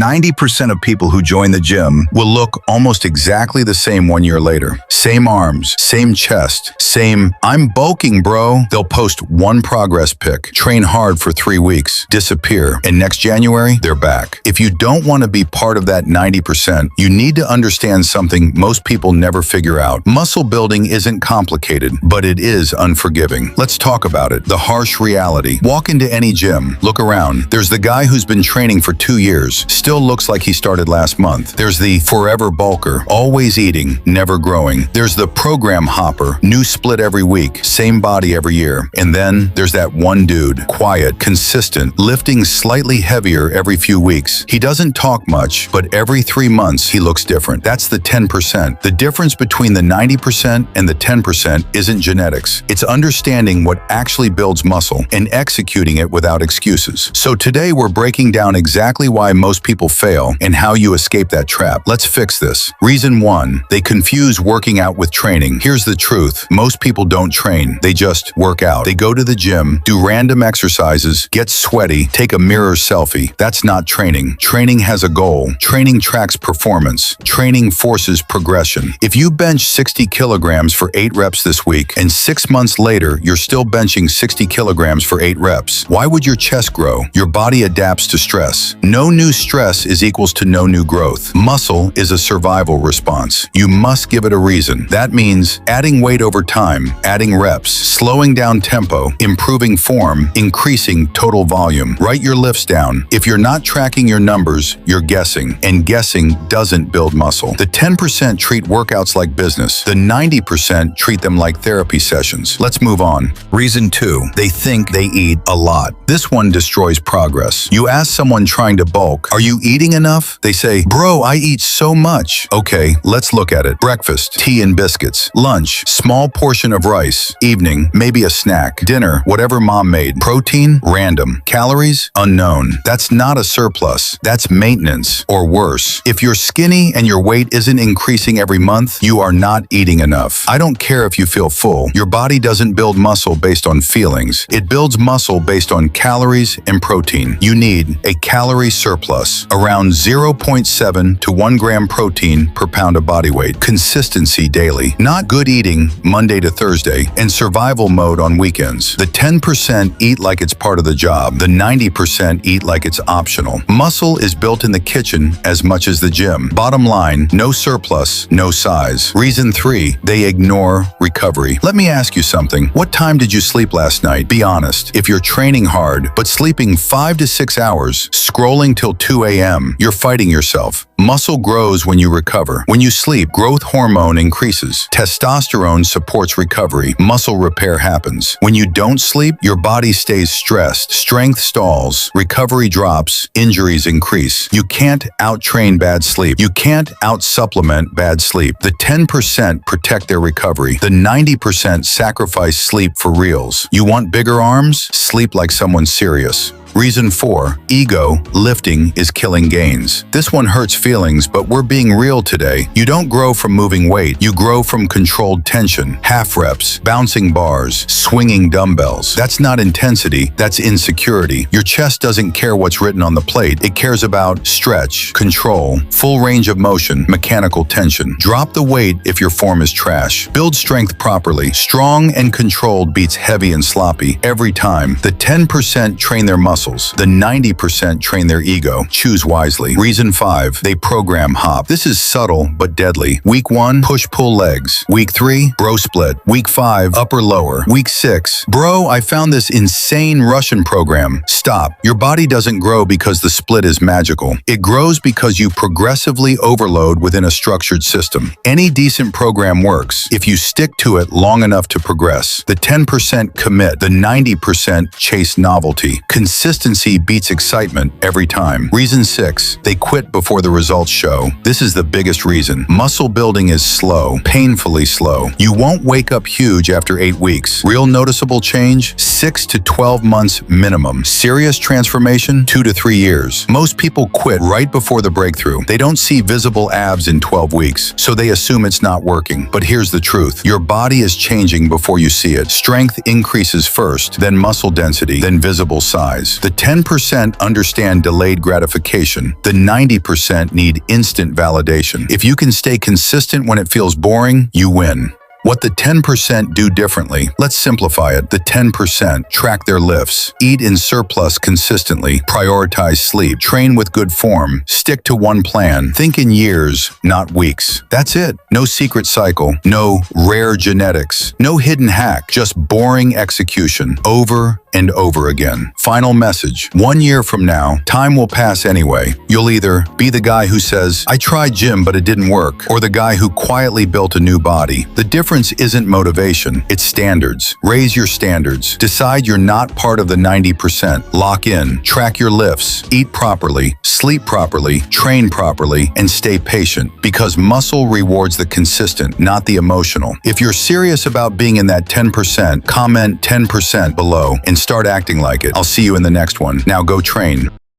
90% of people who join the gym will look almost exactly the same 1 year later. Same arms, same chest, same, "I'm bulking, bro." They'll post one progress pic, train hard for 3 weeks, disappear, and next January, they're back. If you don't want to be part of that 90%, you need to understand something most people never figure out. Muscle building isn't complicated, but it is unforgiving. Let's talk about it. The harsh reality. Walk into any gym, look around. There's the guy who's been training for 2 years, still looks like he started last month. There's the forever bulker, always eating, never growing. There's the program hopper, new split every week, same body every year. And then there's that one dude, quiet, consistent, lifting slightly heavier every few weeks. He doesn't talk much, but every 3 months he looks different. That's the 10%. The difference between the 90% and the 10% isn't genetics. It's understanding what actually builds muscle and executing it without excuses. So today we're breaking down exactly why most people fail and how you escape that trap. Let's fix this. Reason 1, they confuse working out with training. Here's the truth. Most people don't train. They just work out. They go to the gym, do random exercises, get sweaty, take a mirror selfie. That's not training. Training has a goal. Training tracks performance. Training forces progression. If you bench 60 kilograms for 8 reps this week and 6 months later you're still benching 60 kilograms for 8 reps, why would your chest grow? Your body adapts to stress. No new stress is equals to no new growth. Muscle is a survival response. You must give it a reason. That means adding weight over time, adding reps, slowing down tempo, improving form, increasing total volume. Write your lifts down. If you're not tracking your numbers, you're guessing, and guessing doesn't build muscle. The 10% treat workouts like business. The 90% treat them like therapy sessions. Let's move on. Reason 2, they think they eat a lot. This one destroys progress. You ask someone trying to bulk, "Are you eating enough?" They say, "Bro, I eat so much." Okay, let's look at it. Breakfast, tea and biscuits. Lunch, small portion of rice. Evening, maybe a snack. Dinner, whatever mom made. Protein, random. Calories, unknown. That's not a surplus. That's maintenance, or worse. If you're skinny and your weight isn't increasing every month, you are not eating enough. I don't care if you feel full. Your body doesn't build muscle based on feelings. It builds muscle based on calories and protein. You need a calorie surplus, around 0.7 to 1 gram protein per pound of body weight. Consistency daily, not good eating Monday to Thursday, and survival mode on weekends. The 10% eat like it's part of the job. The 90% eat like it's optional. Muscle is built in the kitchen as much as the gym. Bottom line, no surplus, no size. Reason 3, they ignore recovery. Let me ask you something. What time did you sleep last night? Be honest. If you're training hard, but sleeping 5 to 6 hours, scrolling till 2 a.m., you're fighting yourself. Muscle grows when you recover. When you sleep, growth hormone increases. Testosterone supports recovery. Muscle repair happens. When you don't sleep, your body stays stressed. Strength stalls. Recovery drops. Injuries increase. You can't out-train bad sleep. You can't out-supplement bad sleep. The 10% protect their recovery. The 90% sacrifice sleep for reals. You want bigger arms? Sleep like someone serious. Reason 4, ego lifting is killing gains. This one hurts feelings, but we're being real today. You don't grow from moving weight. You grow from controlled tension, half reps, bouncing bars, swinging dumbbells. That's not intensity, that's insecurity. Your chest doesn't care what's written on the plate. It cares about stretch, control, full range of motion, mechanical tension. Drop the weight if your form is trash. Build strength properly. Strong and controlled beats heavy and sloppy every time. The 10% train their muscles. The 90% train their ego. Choose wisely. Reason 5, they program hop. This is subtle but deadly. Week 1, push-pull legs. Week 3, bro split. Week 5, upper-lower. Week 6, bro, I found this insane Russian program. Stop. Your body doesn't grow because the split is magical. It grows because you progressively overload within a structured system. Any decent program works if you stick to it long enough to progress. The 10% commit. The 90% chase novelty. Consistency beats excitement every time. Reason 6, they quit before the results show. This is the biggest reason. Muscle building is slow, painfully slow. You won't wake up huge after 8 weeks. Real noticeable change, 6 to 12 months minimum. Serious transformation, 2 to 3 years. Most people quit right before the breakthrough. They don't see visible abs in 12 weeks, so they assume it's not working. But here's the truth. Your body is changing before you see it. Strength increases first, then muscle density, then visible size. The 10% understand delayed gratification. The 90% need instant validation. If you can stay consistent when it feels boring, you win. What the 10% do differently? Let's simplify it. The 10% track their lifts, eat in surplus consistently, prioritize sleep, train with good form, stick to one plan, think in years, not weeks. That's it. No secret cycle, no rare genetics, no hidden hack, just boring execution over and over again. Final message. 1 year from now, time will pass anyway. You'll either be the guy who says, I tried gym but it didn't work, or the guy who quietly built a new body. The difference isn't motivation, it's standards. Raise your standards. Decide you're not part of the 90%. Lock in, track your lifts, eat properly, sleep properly, train properly, and stay patient, because muscle rewards the consistent, not the emotional. If you're serious about being in that 10%, comment 10% below and start acting like it. I'll see you in the next one. Now go train.